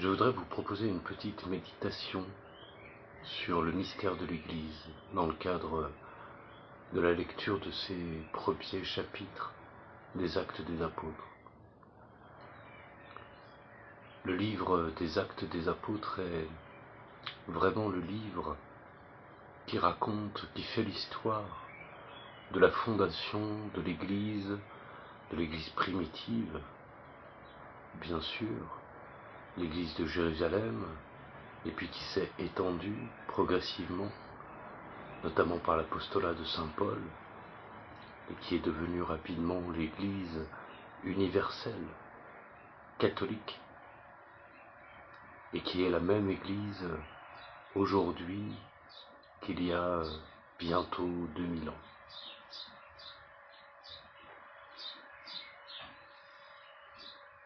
Je voudrais vous proposer une petite méditation sur le mystère de l'Église dans le cadre de la lecture de ces premiers chapitres des Actes des Apôtres. Le livre des Actes des Apôtres est vraiment le livre qui raconte, qui fait l'histoire de la fondation de l'Église primitive, bien sûr, l'Église de Jérusalem, et puis qui s'est étendue progressivement, notamment par l'apostolat de saint Paul, et qui est devenue rapidement l'Église universelle, catholique, et qui est la même Église aujourd'hui qu'il y a bientôt 2000 ans.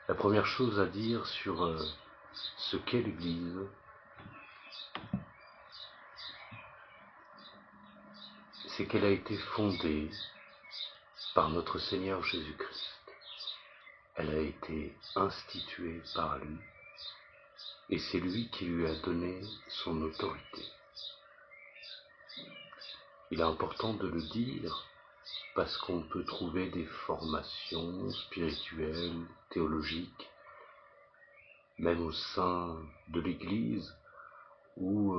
La première chose à dire sur ce qu'est l'Église, c'est qu'elle a été fondée par notre Seigneur Jésus-Christ. Elle a été instituée par lui, et c'est lui qui lui a donné son autorité. Il est important de le dire, parce qu'on peut trouver des formations spirituelles, théologiques, même au sein de l'Église, où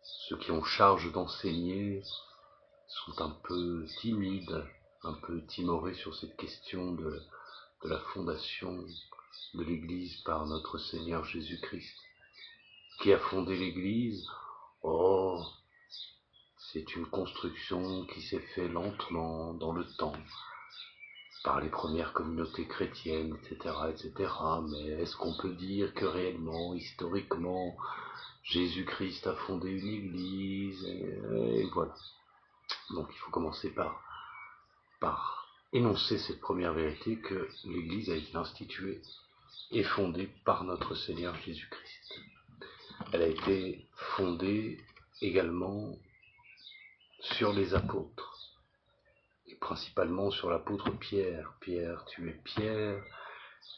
ceux qui ont charge d'enseigner sont un peu timides, un peu timorés sur cette question de la fondation de l'Église par notre Seigneur Jésus-Christ. Qui a fondé l'Église? Oh, c'est une construction qui s'est faite lentement dans le temps, par les premières communautés chrétiennes, etc., etc. Mais est-ce qu'on peut dire que réellement, historiquement, Jésus-Christ a fondé une Église? Et voilà. Donc il faut commencer par énoncer cette première vérité, que l'Église a été instituée et fondée par notre Seigneur Jésus-Christ. Elle a été fondée également sur les apôtres, et principalement sur l'apôtre Pierre. Pierre, tu es Pierre,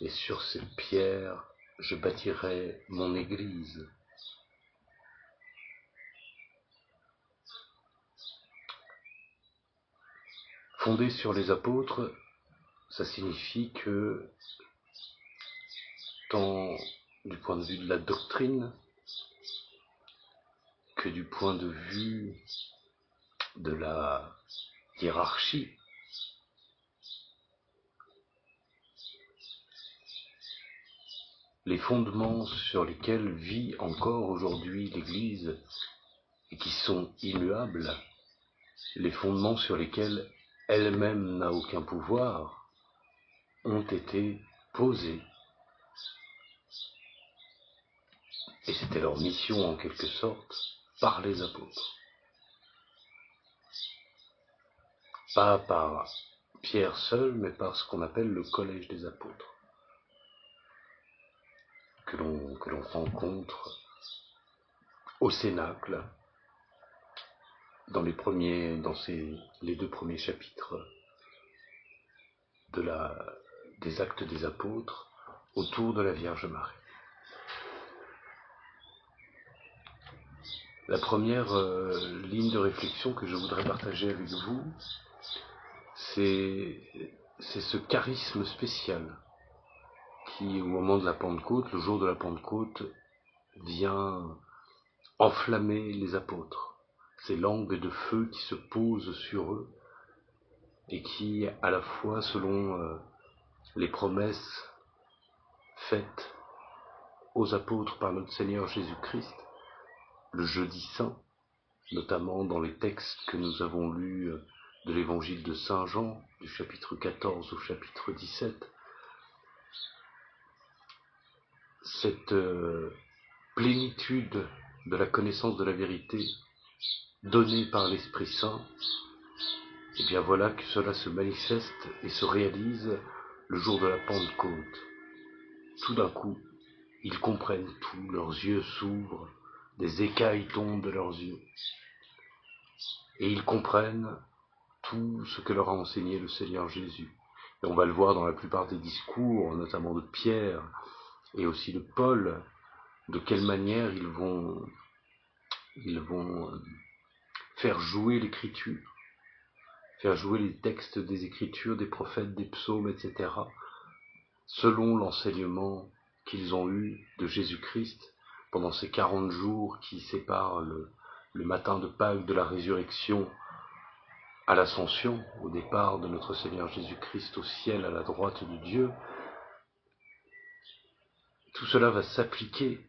et sur cette pierre, je bâtirai mon Église. Fondée sur les apôtres, ça signifie que, tant du point de vue de la doctrine, que du point de vue de la hiérarchie, les fondements sur lesquels vit encore aujourd'hui l'Église et qui sont immuables, les fondements sur lesquels elle-même n'a aucun pouvoir, ont été posés. Et c'était leur mission en quelque sorte par les apôtres. Pas par Pierre seul, mais par ce qu'on appelle le collège des apôtres, que l'on rencontre au Cénacle, dans les deux premiers chapitres des Actes des Apôtres, autour de la Vierge Marie. La première ligne de réflexion que je voudrais partager avec vous, c'est ce charisme spécial qui, au moment de la Pentecôte, le jour de la Pentecôte, vient enflammer les apôtres. Ces langues de feu qui se posent sur eux et qui, à la fois, selon les promesses faites aux apôtres par notre Seigneur Jésus-Christ, le jeudi saint, notamment dans les textes que nous avons lus de l'évangile de Saint Jean, du chapitre 14 au chapitre 17, cette plénitude de la connaissance de la vérité donnée par l'Esprit Saint, et bien voilà que cela se manifeste et se réalise le jour de la Pentecôte. Tout d'un coup, ils comprennent tout, leurs yeux s'ouvrent, des écailles tombent de leurs yeux, et ils comprennent tout ce que leur a enseigné le Seigneur Jésus. Et on va le voir dans la plupart des discours, notamment de Pierre et aussi de Paul, de quelle manière ils vont faire jouer l'écriture, faire jouer les textes des Écritures, des prophètes, des psaumes, etc., selon l'enseignement qu'ils ont eu de Jésus-Christ pendant ces 40 jours qui séparent le matin de Pâques de la résurrection à l'ascension, au départ de notre Seigneur Jésus-Christ au ciel à la droite de Dieu. Tout cela va s'appliquer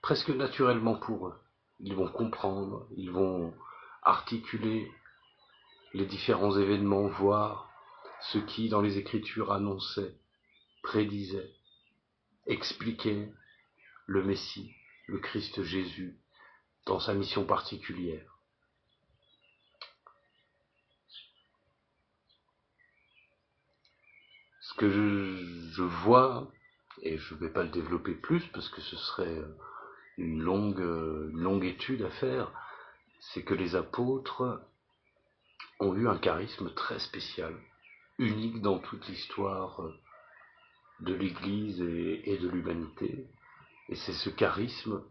presque naturellement pour eux. Ils vont comprendre, ils vont articuler les différents événements, voir ce qui dans les Écritures annonçait, prédisait, expliquait le Messie, le Christ Jésus, dans sa mission particulière. Ce que je vois, et je ne vais pas le développer plus parce que ce serait une longue étude à faire, c'est que les apôtres ont eu un charisme très spécial, unique dans toute l'histoire de l'Église et de l'humanité. Et c'est ces charismes,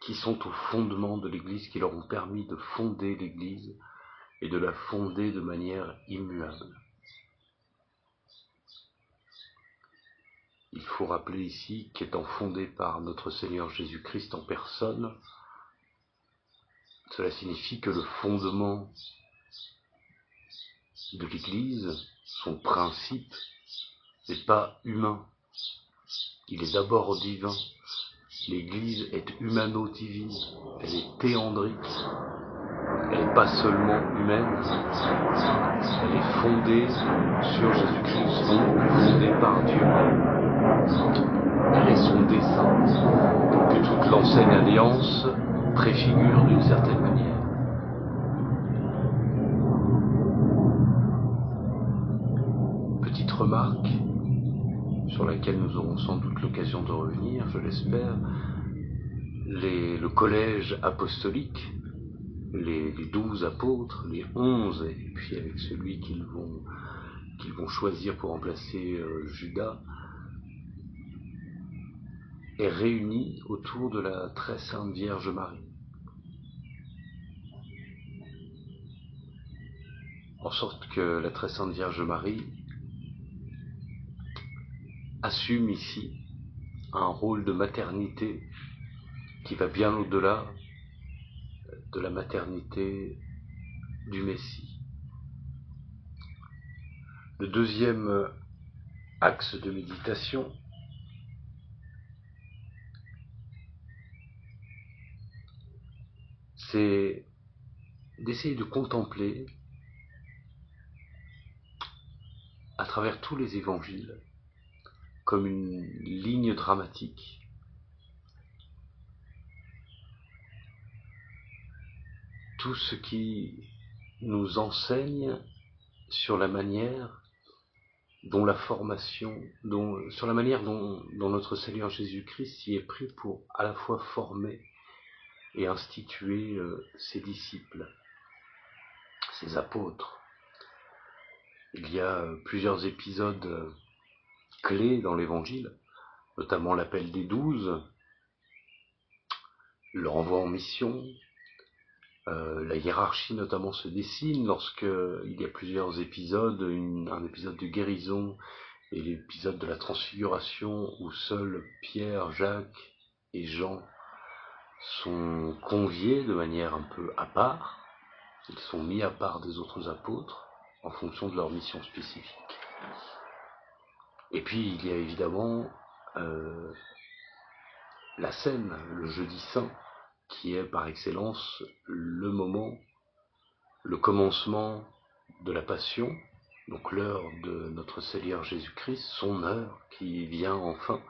qui sont au fondement de l'Église, qui leur ont permis de fonder l'Église et de la fonder de manière immuable. Il faut rappeler ici qu'étant fondée par notre Seigneur Jésus-Christ en personne, cela signifie que le fondement de l'Église, son principe, n'est pas humain, il est d'abord divin. L'Église est humano-divine, elle est théandrique, elle n'est pas seulement humaine, elle est fondée sur Jésus-Christ, donc fondée par Dieu. Elle est son dessein, que toute l'ancienne alliance préfigure d'une certaine manière. Petite remarque sur laquelle nous aurons sans doute l'occasion de revenir, je l'espère, le collège apostolique, les 12 apôtres, les 11, et puis avec celui qu'ils vont choisir pour remplacer Judas, est réuni autour de la très sainte Vierge Marie. En sorte que la très sainte Vierge Marie assume ici un rôle de maternité qui va bien au-delà de la maternité du Messie. Le deuxième axe de méditation, c'est d'essayer de contempler à travers tous les évangiles comme une ligne dramatique tout ce qui nous enseigne sur la manière dont sur la manière dont notre Seigneur Jésus-Christ s'y est pris pour à la fois former et instituer ses disciples, ses apôtres. Il y a plusieurs épisodes clés dans l'Évangile, notamment l'appel des 12, le renvoi en mission, la hiérarchie notamment se dessine lorsque il y a plusieurs épisodes, un épisode de guérison et l'épisode de la transfiguration où seuls Pierre, Jacques et Jean sont conviés de manière un peu à part, ils sont mis à part des autres apôtres en fonction de leur mission spécifique. Et puis il y a évidemment la scène, le jeudi saint, qui est par excellence le moment, le commencement de la passion, donc l'heure de notre Seigneur Jésus-Christ, son heure qui vient enfin,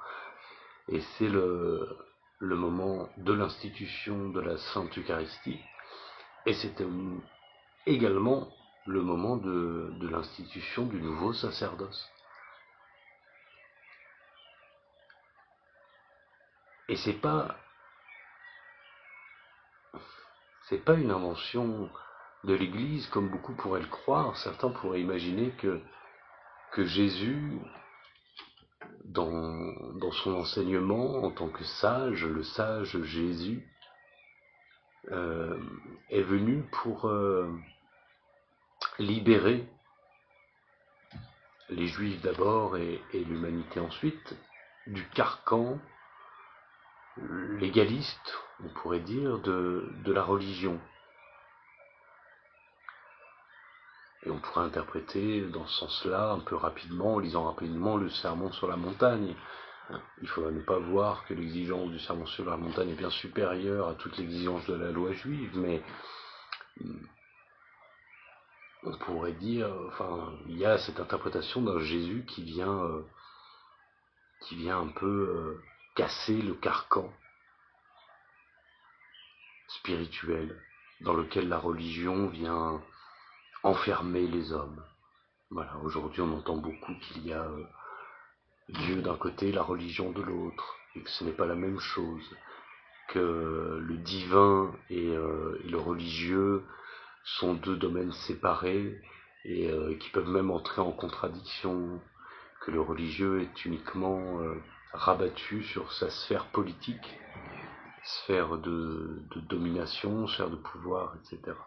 et c'est le moment de l'institution de la Sainte Eucharistie, et c'est également le moment de l'institution du nouveau sacerdoce. Et c'est pas c'est pas une invention de l'Église comme beaucoup pourraient le croire. Certains pourraient imaginer que Jésus, dans son enseignement en tant que sage, le sage Jésus, est venu pour libérer les Juifs d'abord et l'humanité ensuite du carcan légaliste, on pourrait dire, de la religion. Et on pourrait interpréter dans ce sens-là, un peu rapidement, en lisant rapidement le Sermon sur la montagne. Il faudra ne pas voir que l'exigence du Sermon sur la montagne est bien supérieure à toute l'exigence de la loi juive, mais on pourrait dire, enfin, il y a cette interprétation d'un Jésus qui vient un peu casser le carcan spirituel dans lequel la religion vient enfermer les hommes. Voilà, aujourd'hui on entend beaucoup qu'il y a Dieu d'un côté, la religion de l'autre, et que ce n'est pas la même chose, que le divin et le religieux sont deux domaines séparés et qui peuvent même entrer en contradiction, que le religieux est uniquement rabattu sur sa sphère politique, sphère de domination, sphère de pouvoir, etc.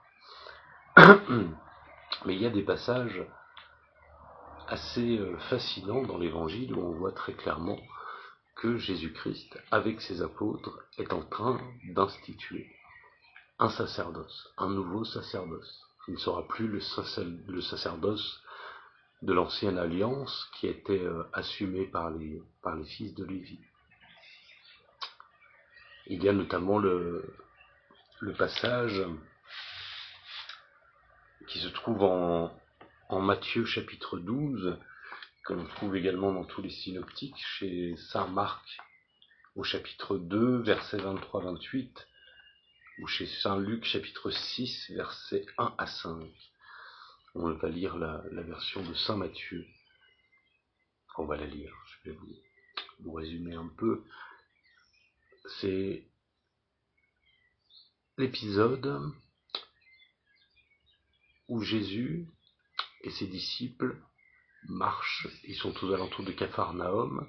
Mais il y a des passages assez fascinants dans l'Évangile où on voit très clairement que Jésus-Christ, avec ses apôtres, est en train d'instituer un sacerdoce, un nouveau sacerdoce. Il ne sera plus le sacerdoce de l'ancienne alliance qui était assumé par les fils de Lévi. Il y a notamment le passage qui se trouve en Matthieu chapitre 12, que l'on trouve également dans tous les synoptiques, chez saint Marc au chapitre 2, versets 23-28, ou chez saint Luc chapitre 6, versets 1 à 5. On va lire la version de saint Matthieu. On va la lire, je vais vous résumer un peu. C'est l'épisode où Jésus et ses disciples marchent, ils sont aux alentours de Capharnaüm,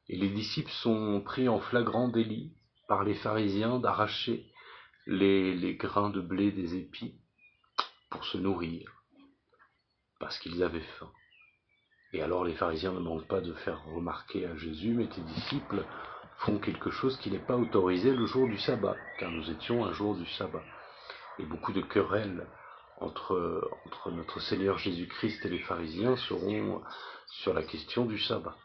et les disciples sont pris en flagrant délit par les pharisiens d'arracher les grains de blé des épis pour se nourrir, parce qu'ils avaient faim. Et alors les pharisiens ne manquent pas de faire remarquer à Jésus, mais tes disciples font quelque chose qui n'est pas autorisé le jour du sabbat, car nous étions un jour du sabbat. Et beaucoup de querelles entre notre Seigneur Jésus-Christ et les pharisiens seront sur la question du sabbat.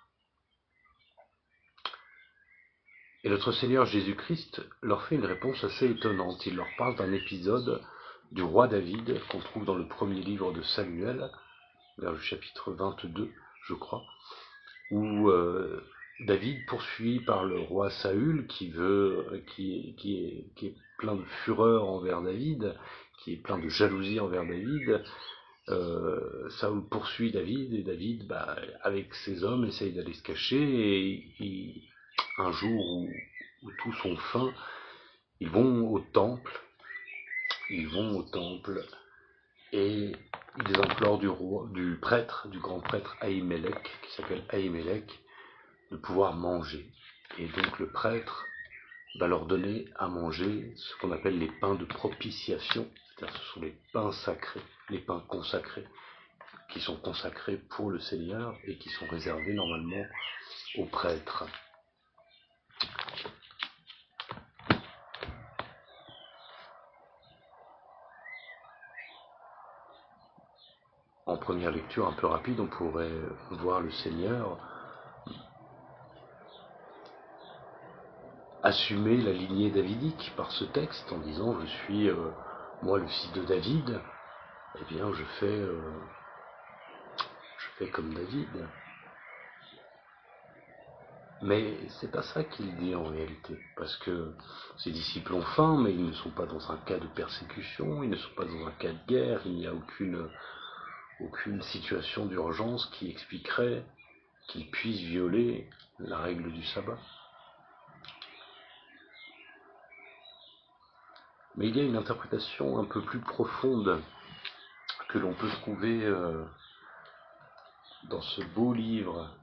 Et notre Seigneur Jésus-Christ leur fait une réponse assez étonnante. Il leur parle d'un épisode du roi David qu'on trouve dans le premier livre de Samuel, vers le chapitre 22, je crois, où David, poursuivi par le roi Saül, qui est plein de fureur envers David, qui est plein de jalousie envers David, Saül poursuit David, et David, avec ses hommes, essaye d'aller se cacher, et un jour où tous ont faim, ils vont au temple, et ils implorent du grand prêtre Ahimelech, qui s'appelle Ahimelech, de pouvoir manger. Et donc le prêtre va leur donner à manger ce qu'on appelle les pains de propitiation, c'est-à-dire ce sont les pains sacrés, les pains consacrés, qui sont consacrés pour le Seigneur et qui sont réservés normalement aux prêtres. En première lecture un peu rapide, on pourrait voir le Seigneur assumer la lignée davidique par ce texte en disant je suis moi le fils de David, eh bien je fais comme David. Mais c'est pas ça qu'il dit en réalité, parce que ses disciples ont faim, mais ils ne sont pas dans un cas de persécution, ils ne sont pas dans un cas de guerre, il n'y a aucune situation d'urgence qui expliquerait qu'ils puissent violer la règle du sabbat. Mais il y a une interprétation un peu plus profonde que l'on peut trouver dans ce beau livre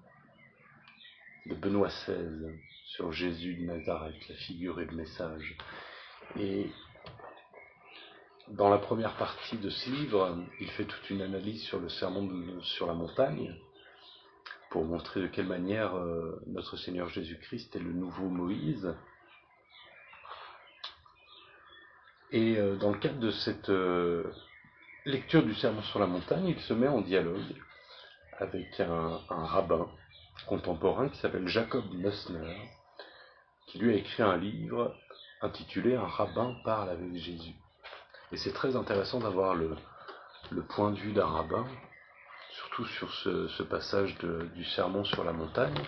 de Benoît XVI sur Jésus de Nazareth, la figure et le message. Et dans la première partie de ce livre, il fait toute une analyse sur le sermon sur la montagne, pour montrer de quelle manière notre Seigneur Jésus-Christ est le nouveau Moïse. Et dans le cadre de cette lecture du sermon sur la montagne, il se met en dialogue avec un rabbin contemporain qui s'appelle Jacob Neusner, qui lui a écrit un livre intitulé « Un rabbin parle avec Jésus ». Et c'est très intéressant d'avoir le point de vue d'un rabbin, surtout sur ce passage du sermon sur la montagne,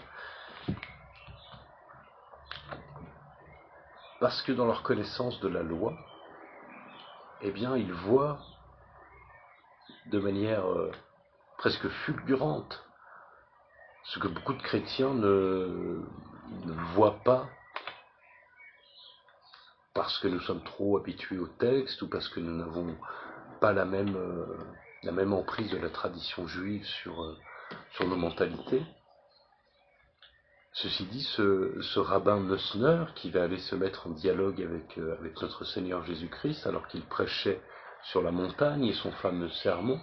parce que dans leur connaissance de la loi, eh bien, ils voient de manière presque fulgurante ce que beaucoup de chrétiens ne voient pas parce que nous sommes trop habitués au texte ou parce que nous n'avons pas la même emprise de la tradition juive sur nos mentalités. Ceci dit, ce rabbin Neusner, qui va aller se mettre en dialogue avec notre Seigneur Jésus-Christ alors qu'il prêchait sur la montagne et son fameux sermon,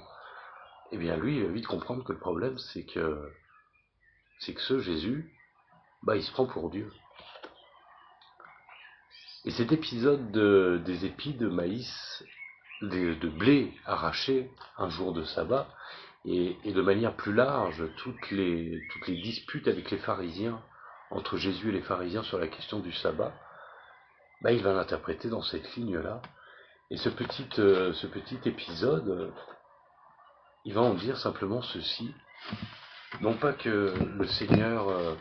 eh bien lui, il va vite comprendre que le problème, c'est que ce Jésus, il se prend pour Dieu. Et cet épisode des épis de maïs, de blé arrachés un jour de sabbat, et de manière plus large, toutes les disputes avec les pharisiens, entre Jésus et les pharisiens sur la question du sabbat, il va l'interpréter dans cette ligne-là. Et ce petit épisode, il va en dire simplement ceci. Non pas que le Seigneur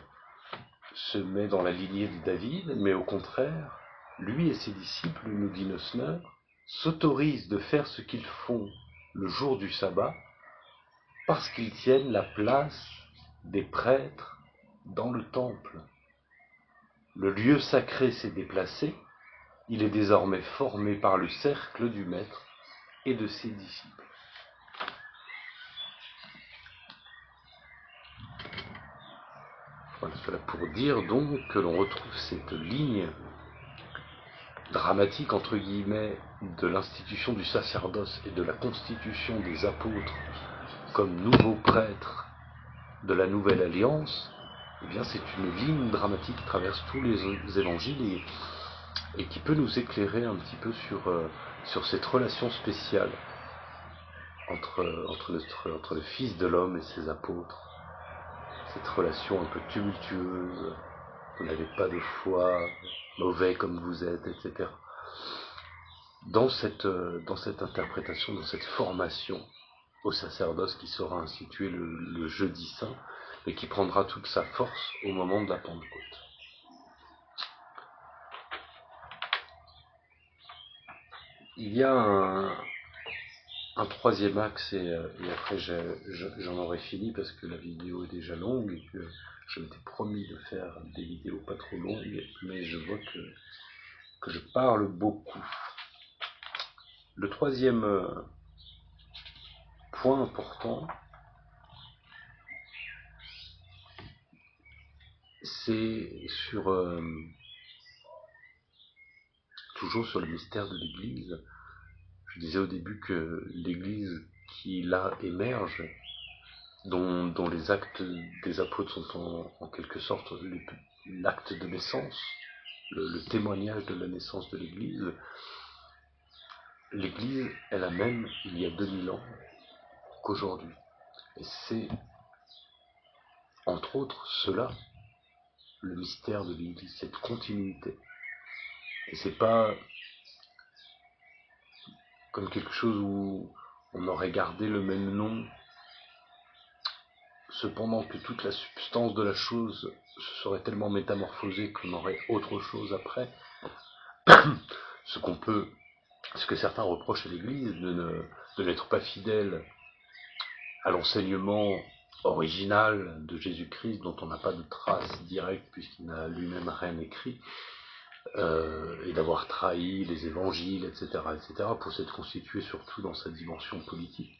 se met dans la lignée de David, mais au contraire, lui et ses disciples, nous dit Neusner, s'autorisent de faire ce qu'ils font le jour du sabbat, parce qu'ils tiennent la place des prêtres dans le temple. Le lieu sacré s'est déplacé, il est désormais formé par le cercle du Maître et de ses disciples. Voilà, cela pour dire donc que l'on retrouve cette ligne dramatique, entre guillemets, de l'institution du sacerdoce et de la constitution des apôtres comme nouveaux prêtres de la nouvelle alliance. Eh bien, c'est une ligne dramatique qui traverse tous les évangiles et qui peut nous éclairer un petit peu sur cette relation spéciale entre le Fils de l'homme et ses apôtres. Cette relation un peu tumultueuse, vous n'avez pas de foi, mauvais comme vous êtes, etc. Dans cette interprétation, dans cette formation au sacerdoce qui sera institué le jeudi saint, et qui prendra toute sa force au moment de la Pentecôte. Il y a un troisième axe, et après j'en aurai fini parce que la vidéo est déjà longue et que je m'étais promis de faire des vidéos pas trop longues, mais je vois que je parle beaucoup. Le troisième point important, c'est toujours sur le mystère de l'Église. Je disais au début que l'Église qui là émerge, dont les actes des apôtres sont en quelque sorte l'acte de naissance, le témoignage de la naissance de l'Église, l'Église est la même il y a 2000 ans qu'aujourd'hui. Et c'est, entre autres, cela, le mystère de l'Église, cette continuité. Et c'est pas comme quelque chose où on aurait gardé le même nom, cependant que toute la substance de la chose se serait tellement métamorphosée qu'on aurait autre chose après. Ce que certains reprochent à l'Église, de n'être pas fidèle à l'enseignement original de Jésus-Christ, dont on n'a pas de trace directe puisqu'il n'a lui-même rien écrit, et d'avoir trahi les évangiles, etc., pour s'être constitué surtout dans sa dimension politique.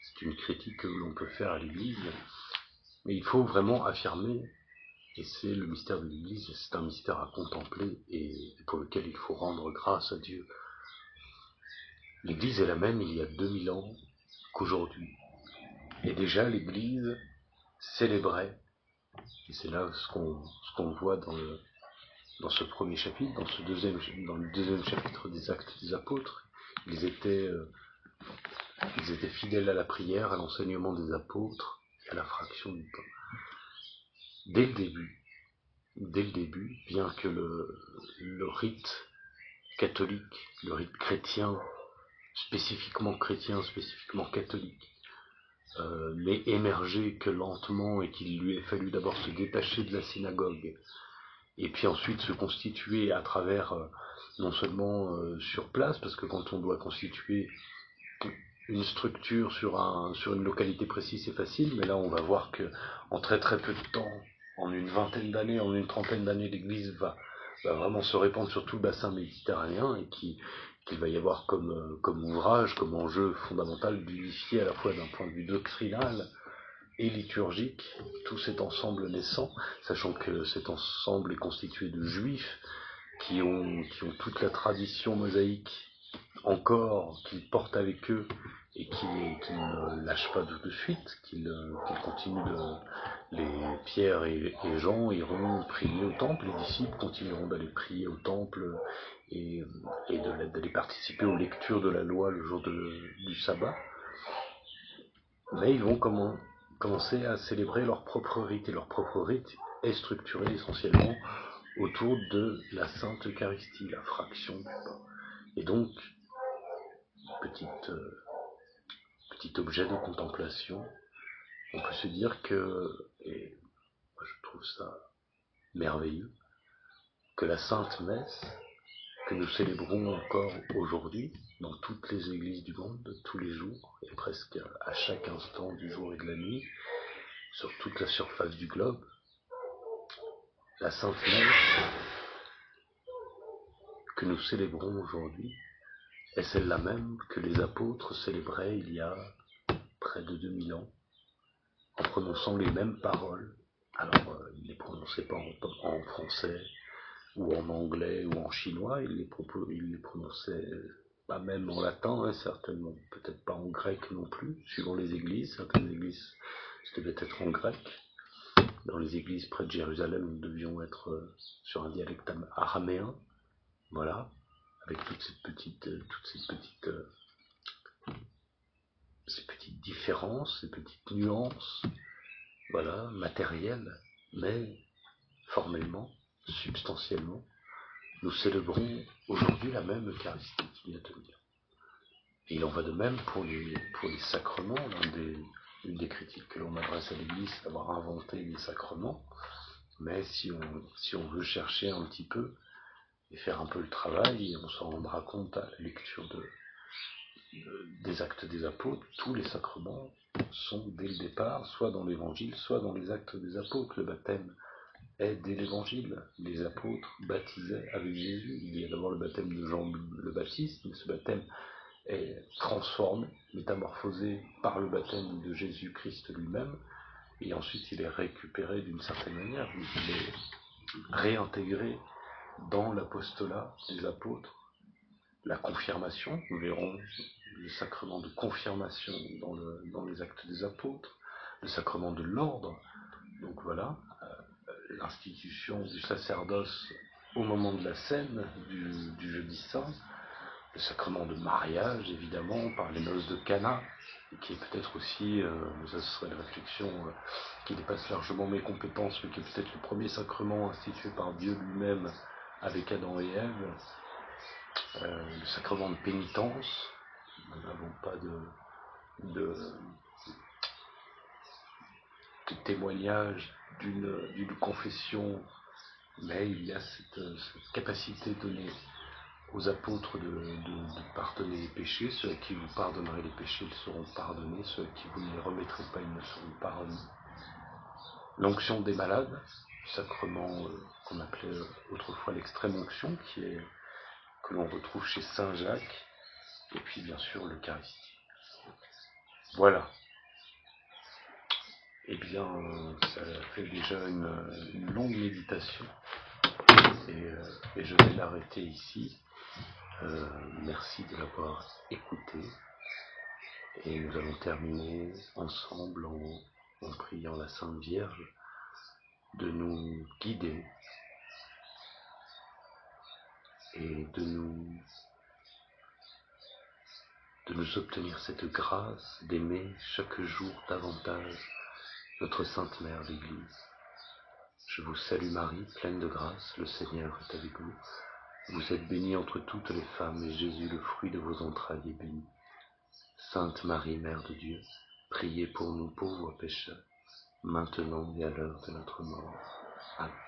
C'est une critique que l'on peut faire à l'Église, mais il faut vraiment affirmer, et c'est le mystère de l'Église, c'est un mystère à contempler et pour lequel il faut rendre grâce à Dieu. L'Église est la même il y a 2000 ans qu'aujourd'hui. Et déjà l'Église célébrait, et c'est là ce qu'on voit dans ce premier chapitre, dans le deuxième chapitre des Actes des Apôtres, ils étaient fidèles à la prière, à l'enseignement des apôtres et à la fraction du pain. Dès le début, bien que le rite catholique, le rite chrétien, spécifiquement catholique, n'ait émergé que lentement et qu'il lui ait fallu d'abord se détacher de la synagogue et puis ensuite se constituer à travers, non seulement sur place, parce que quand on doit constituer une structure sur une localité précise, c'est facile, mais là on va voir que en très très peu de temps, en une vingtaine d'années, en une trentaine d'années, l'Église va vraiment se répandre sur tout le bassin méditerranéen et qu'il va y avoir comme ouvrage, comme enjeu fondamental d'unifier à la fois d'un point de vue doctrinal et liturgique tout cet ensemble naissant, sachant que cet ensemble est constitué de juifs qui ont toute la tradition mosaïque encore, qu'ils portent avec eux et qu'ils ne lâchent pas tout de suite, qu'ils continuent les Pierre et Jean iront prier au temple, les disciples continueront d'aller prier au temple et d'aller participer aux lectures de la loi le jour du sabbat, mais ils vont commencer à célébrer leur propre rite, et leur propre rite est structuré essentiellement autour de la Sainte Eucharistie, la fraction du pain. Et donc, petit objet de contemplation, on peut se dire que, et moi je trouve ça merveilleux, que la Sainte Messe, que nous célébrons encore aujourd'hui, dans toutes les églises du monde, tous les jours, et presque à chaque instant du jour et de la nuit, sur toute la surface du globe, la Sainte Messe que nous célébrons aujourd'hui est celle-là même que les apôtres célébraient il y a près de 2000 ans, en prononçant les mêmes paroles. Alors, ils ne les prononçaient pas en français, ou en anglais, ou en chinois, ils les prononçaient pas même en latin, certainement, peut-être pas en grec non plus, suivant les églises. Certaines églises, ça devait être en grec. Dans les églises près de Jérusalem, nous devions être sur un dialecte araméen, voilà, avec ces petites différences, ces petites nuances, voilà, matérielles, mais formellement, substantiellement, nous célébrons aujourd'hui la même Eucharistie qu'il y a 2000 ans. Et il en va de même pour les sacrements. Une des critiques que l'on adresse à l'Église, c'est d'avoir inventé les sacrements. Mais si on veut chercher un petit peu et faire un peu le travail, on s'en rendra compte à la lecture des Actes des Apôtres. Tous les sacrements sont dès le départ, soit dans l'Évangile, soit dans les Actes des Apôtres. Le baptême est dès l'Évangile. Les apôtres baptisaient avec Jésus. Il y a d'abord le baptême de Jean le Baptiste, mais ce baptême est transformé, métamorphosé par le baptême de Jésus-Christ lui-même, et ensuite il est récupéré d'une certaine manière, il est réintégré dans l'apostolat des apôtres. La confirmation, nous verrons le sacrement de confirmation dans les Actes des Apôtres, le sacrement de l'ordre, donc voilà, l'institution du sacerdoce au moment de la scène du jeudi saint, le sacrement de mariage, évidemment, par les noces de Cana, qui est peut-être aussi, ça serait une réflexion qui dépasse largement mes compétences, mais qui est peut-être le premier sacrement institué par Dieu lui-même avec Adam et Ève, le sacrement de pénitence. Nous n'avons pas de témoignage d'une confession, mais il y a cette capacité donnée aux apôtres de pardonner les péchés. Ceux à qui vous pardonnerez les péchés, ils seront pardonnés. Ceux à qui vous ne les remettrez pas, ils ne seront pas remis. L'onction des malades, sacrement qu'on appelait autrefois l'extrême onction, que l'on retrouve chez Saint Jacques, et puis bien sûr l'Eucharistie. Voilà. Eh bien, ça fait déjà une longue méditation, et je vais l'arrêter ici. Merci de l'avoir écouté, et nous allons terminer ensemble en priant la Sainte Vierge de nous guider et de nous obtenir cette grâce d'aimer chaque jour davantage notre Sainte Mère l'Église. Je vous salue Marie, pleine de grâce, le Seigneur est avec vous. Vous êtes bénie entre toutes les femmes, et Jésus, le fruit de vos entrailles, est béni. Sainte Marie, Mère de Dieu, priez pour nous pauvres pécheurs, maintenant et à l'heure de notre mort. Amen.